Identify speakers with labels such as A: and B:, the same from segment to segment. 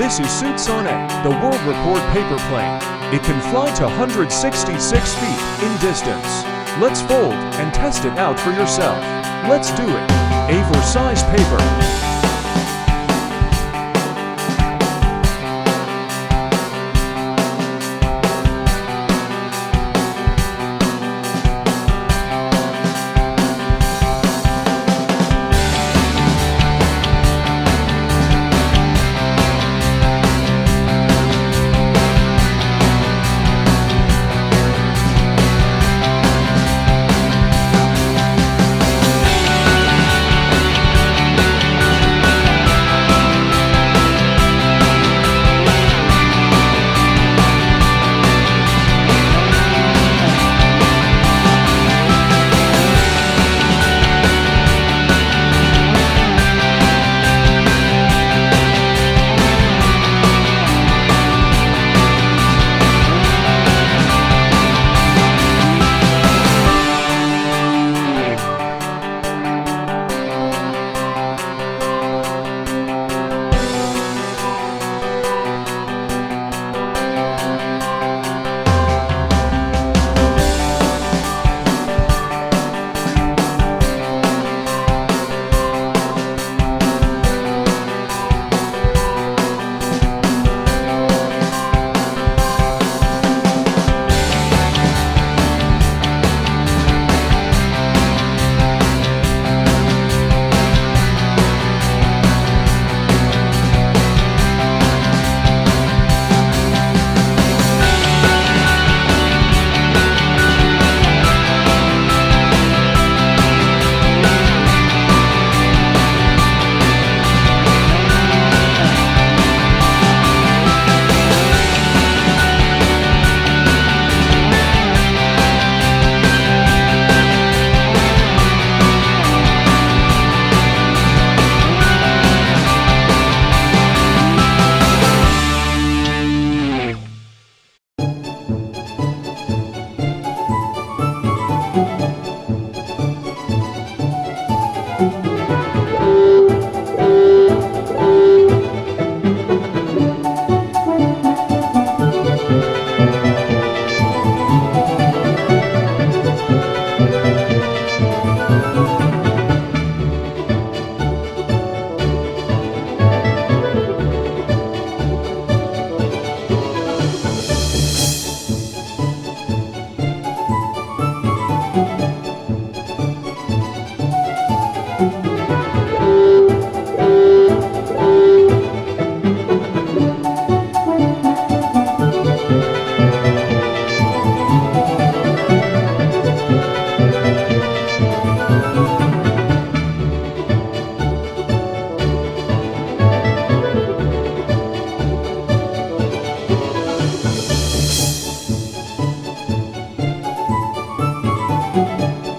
A: This is Suzanne, the world record paper plane. It can fly to 166 feet in distance. Let's fold and test it out for yourself. Let's do it. A4 size paper.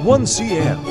A: One cm.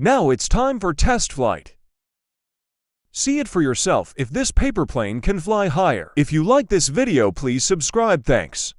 A: Now it's time for test flight. See it for yourself if this paper plane can fly higher. If you like this video, please subscribe. Thanks.